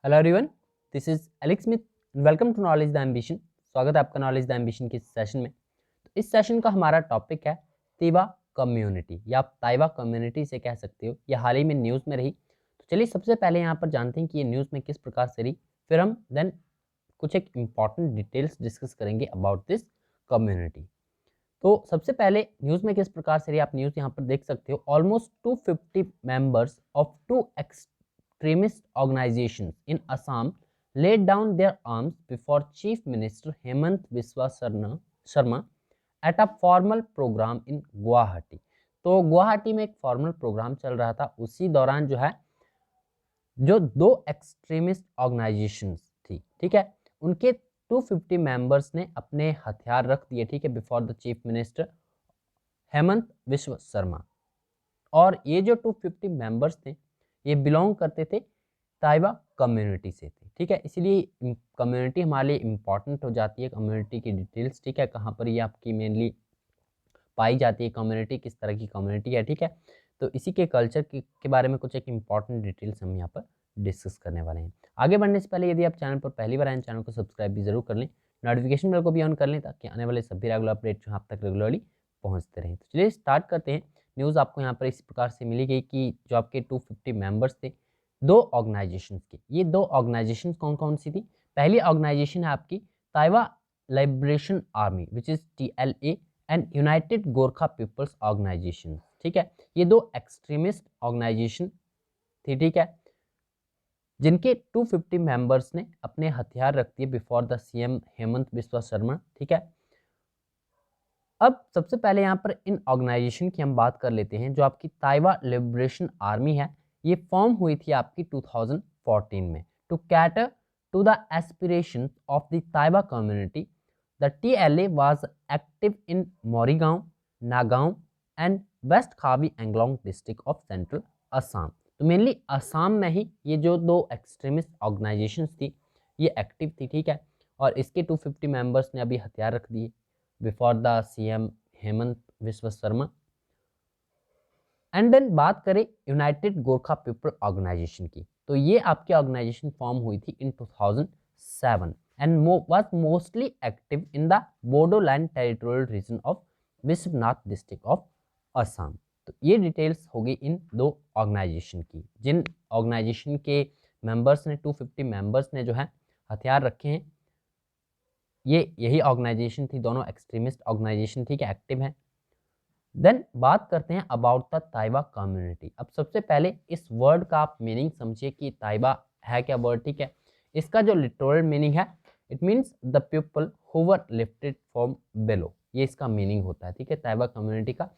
Hello everyone, this is Alex Smith. Welcome to knowledge the ambition. स्वागत है आपका knowledge the ambition के session में। तो इस सेशन का हमारा टॉपिक है तीवा कम्युनिटी, या आप ताइवा कम्युनिटी से कह सकते हो। यह हाल ही में न्यूज़ में रही। तो चलिए सबसे पहले यहाँ पर जानते हैं कि ये न्यूज़ में किस प्रकार से रही, फिर हम देन कुछ एक इम्पॉर्टेंट डिटेल्स डिस्कस करेंगे अबाउट दिस कम्युनिटी। तो सबसे पहले न्यूज़ में किस प्रकार से रही, आप न्यूज़ यहाँ पर देख सकते हो। Almost 250 members of two extremist organizations in Assam laid down their arms before Chief Minister Hemant Biswa Sharma at a formal program in Guwahati। तो गुवाहाटी में एक फॉर्मल प्रोग्राम चल रहा था, उसी दौरान जो है जो दो एक्सट्रीमिस्ट ऑर्गेनाइजेशंस थी, ठीक है, उनके 250 मेंबर्स ने अपने हथियार रख दिए, ठीक है, before the chief minister Hemant Biswa Sharma. और ये जो 250 मेंबर्स थे ये बिलोंग करते थे ताइवा कम्युनिटी से थे, ठीक है। इसलिए कम्युनिटी हमारे लिए इम्पॉर्टेंट हो जाती है, कम्युनिटी की डिटेल्स, ठीक है, कहाँ पर ये आपकी मेनली पाई जाती है, कम्युनिटी किस तरह की कम्युनिटी है, ठीक है। तो इसी के कल्चर के बारे में कुछ एक इम्पॉर्टेंट डिटेल्स हम यहाँ पर डिस्कस करने वाले हैं। आगे बढ़ने से पहले यदि आप चैनल पर पहली बार आए चैनल को सब्सक्राइब भी जरूर कर लें, नोटिफिकेशन बेल को भी ऑन कर लें ताकि आने वाले सभी रेगुलर अपडेट जो आप तक रेगुलरली पहुँचते रहें। तो चलिए स्टार्ट करते हैं। न्यूज़ आपको यहाँ पर इस प्रकार से मिली गई कि जो आपके 250 मेंबर्स थे दो ऑर्गेनाइजेशंस के, ये दो ऑर्गेनाइजेशंस कौन कौन सी थी। पहली ऑर्गेनाइजेशन है आपकी Tiwa liberation army which is TLA and united Gorkha people's organisation, ठीक है। ये दो एक्सट्रीमिस्ट ऑर्गेनाइजेशन थी, ठीक है, जिनके 250 मेंबर्स ने अपने हथियार रख दिए before the CM Himanta Biswa Sharma, ठीक है। अब सबसे पहले यहाँ पर इन ऑर्गेनाइजेशन की हम बात कर लेते हैं। जो आपकी ताइवा लिबरेशन आर्मी है ये फॉर्म हुई थी आपकी 2014 में to cater to the aspirations of the Tiwa community. The TLA was active in Morigaon, Nagaon and west Karbi Anglong district of central Assam. तो मेनली असम में ही ये जो दो एक्सट्रीमिस्ट ऑर्गेनाइजेशंस थी ये एक्टिव थी, ठीक है। और इसके 250 मेंबर्स ने अभी हथियार रख दिए before the CM Himanta Biswa Sarma. And then बात करें यूनाइटेड गोरखा पीपल ऑर्गेनाइजेशन की, तो ये आपकी ऑर्गेनाइजेशन फॉर्म हुई थी इन 2007 and was mostly active in the Bodoland territorial reason of Vishwanath district of Assam. तो ये डिटेल्स होगी इन दो ऑर्गेनाइजेशन की, जिन ऑर्गेनाइजेशन के मेंबर्स ने 250 मेंबर्स ने जो है हथियार रखे हैं, ये यही ऑर्गेनाइजेशन थी, दोनों एक्सट्रीमिस्ट ऑर्गेनाइजेशन थी कि एक्टिव हैं। देन बात करते हैं अबाउट द ताइवा कम्युनिटी। अब सबसे पहले इस वर्ड का आप मीनिंग समझिए कि ताइवा है क्या वर्ड, ठीक है। इसका जो लिटरल मीनिंग है it means the people who were lifted from below, ये इसका मीनिंग होता है, ठीक है, ताइवा कम्युनिटी का।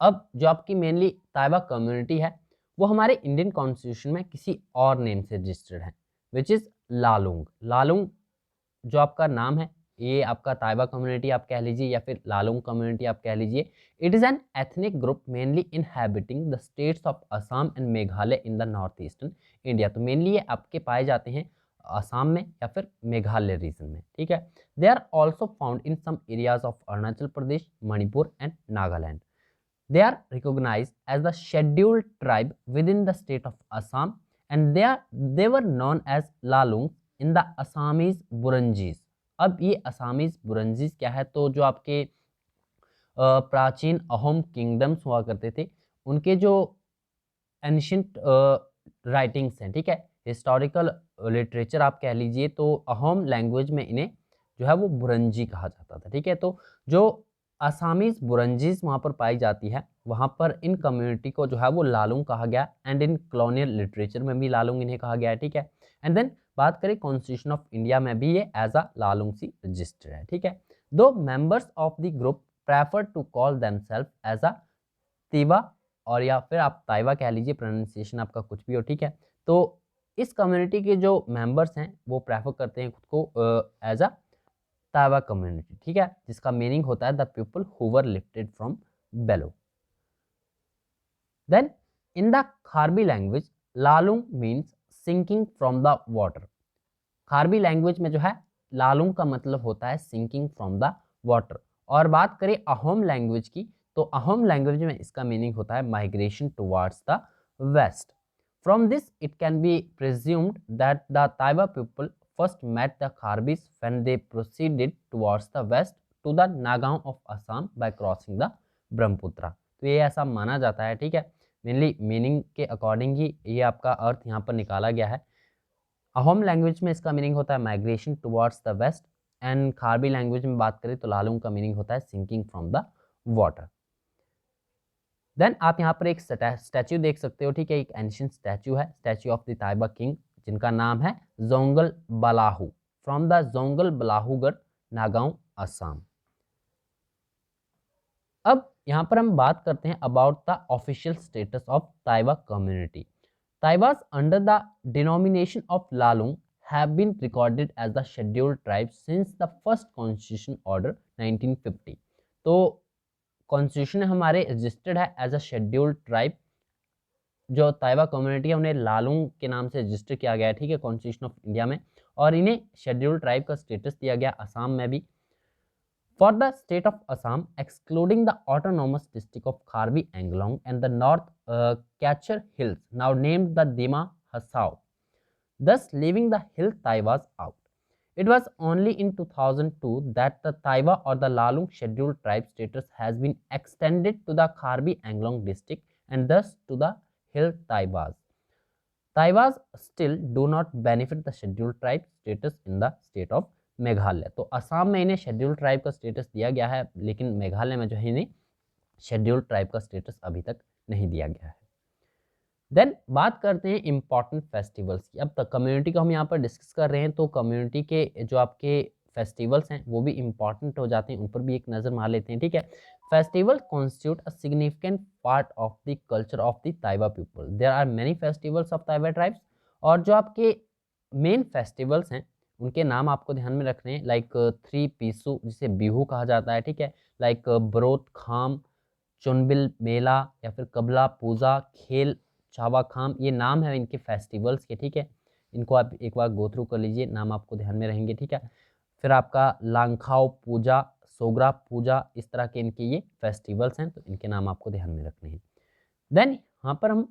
अब जो आपकी मेनली ताइवा कम्युनिटी है वो हमारे इंडियन कॉन्स्टिट्यूशन में किसी और नेम से रजिस्टर्ड है विच इज़ लालुंग। लालुंग जो आपका नाम है ये आपका ताइवा कम्युनिटी आप कह लीजिए या फिर लालुंग कम्युनिटी आप कह लीजिए। It is an ethnic group mainly inhabiting the states of Assam and Meghalaya in the north eastern India. तो मेनली ये आपके पाए जाते हैं असम में या फिर मेघालय रीजन में, ठीक है। They are also found in some areas of Arunachal Pradesh, Manipur and Nagaland. They are recognized as the scheduled tribe within the state of Assam and they were known as Lalung in the Assamese Burunjis। अब ये Assamese बुरंजीज क्या है, तो जो आपके प्राचीन Ahom kingdoms हुआ करते थे उनके जो एंशियंट राइटिंग्स हैं, ठीक है, हिस्टोरिकल लिटरेचर आप कह लीजिए, तो अहोम लैंग्वेज में इन्हें जो है वो बुरंजी कहा जाता था, ठीक है। तो जो असामीज बुरंजीज वहाँ पर पाई जाती है वहाँ पर इन कम्युनिटी को जो है वो लालुंग कहा गया एंड इन कॉलोनियल लिटरेचर में भी लालुंग इन्हें कहा गया है, ठीक है। एंड देन बात करें कॉन्स्टिट्यूशन ऑफ इंडिया में भी ये एज अ लालुंग सी रजिस्टर है, ठीक है। दो members of the group prefer to call themselves as a Tiwa और या फिर आप ताइवा कह लीजिए, प्रोनाउंसिएशन आपका कुछ भी हो, ठीक है। तो इस कम्युनिटी के जो मेंबर्स हैं वो प्रेफर करते हैं खुद को एज अ ताइवा कम्युनिटी, ठीक है, जिसका मीनिंग होता है the people who were lifted from below. Then in the Karbi language Lalung means sinking from the water. Karbi language में जो है लालुंग का मतलब होता है सिंकिंग फ्रॉम द वाटर। और बात करें अहोम लैंग्वेज की तो अहोम लैंग्वेज में इसका मीनिंग होता है migration towards the west. From this, it can be presumed that the Taiwa people first met the Kharbis when they proceeded towards the west to the Nagaon of Assam by crossing the Brahmaputra. तो ये ऐसा माना जाता है, ठीक है। Mainly meaning के according ही ये आपका अर्थ यहाँ पर निकाला गया है। अहोम लैंग्वेज में इसका मीनिंग होता है migration towards the west, and Karbi language में बात करें तो लालुंग का मीनिंग होता है sinking from the water. Then आप यहाँ पर एक स्टैच्यू देख सकते हो, ठीक है। एक एंशिएंट स्टैच्यू है, statue of the Tiwa king, जिनका नाम है जोंगल बलाहू, फ्रॉम द जोंगल बलाहूगढ़, नागांव, असम। अब यहाँ पर हम बात करते हैं about the official status of Tiwa community. Tiwas under the denomination of Lalung have been recorded as the scheduled tribe since the first constitution order 1950। तो कॉन्स्टिट्यूशन हमारे रजिस्टर्ड है एज अ शेड्यूल्ड ट्राइब। जो ताइबा कम्युनिटी है उन्हें लालुंग के नाम से रजिस्टर किया गया है, ठीक है, कॉन्स्टिट्यूशन ऑफ इंडिया में, और इन्हें शेड्यूल्ड ट्राइब का स्टेटस दिया गया असम में भी। For the state of Assam excluding the autonomous district of Karbi Anglong and the north Cachar hills now named the Dima Hasao, thus leaving the hill Taibas out. It was only in 2002 that the Taiba or the Lalung scheduled tribe status has been extended to the Kharbi Anglong district and thus to the hill Taibas. Taibas still do not benefit the scheduled tribe status in the state of Meghalaya. तो असम में इन्हें scheduled tribe का status दिया गया है, लेकिन मेघालय में जो है इन्हें शेड्यूल्ड ट्राइब का स्टेटस अभी तक नहीं दिया गया है। देन बात करते हैं इम्पॉर्टेंट फेस्टिवल्स की। अब तक कम्युनिटी को हम यहाँ पर डिस्कस कर रहे हैं, तो कम्युनिटी के जो आपके फेस्टिवल्स हैं वो भी इम्पॉर्टेंट हो जाते हैं, उन पर भी एक नज़र मार लेते हैं, ठीक है। Festival constitute a significant part of the culture of the Tiwa people. There are many festivals of Tiwa tribes, और जो आपके मेन फेस्टिवल्स हैं उनके नाम आपको ध्यान में रखने हैं, लाइक थ्री पीसू जिसे बिहू कहा जाता है, ठीक है, लाइक ब्रोथ खाम, चुनबिल मेला, या फिर कबला पूजा, खेल चावा खाम, ये नाम है इनके फेस्टिवल्स के, ठीक है। इनको आप एक बार गो थ्रू कर लीजिए, नाम आपको ध्यान में रहेंगे, ठीक है। फिर आपका लांखाओ पूजा, सोगरा पूजा, इस तरह के इनके ये फेस्टिवल्स हैं, तो इनके नाम आपको ध्यान में रखने हैं। देन यहाँ पर हम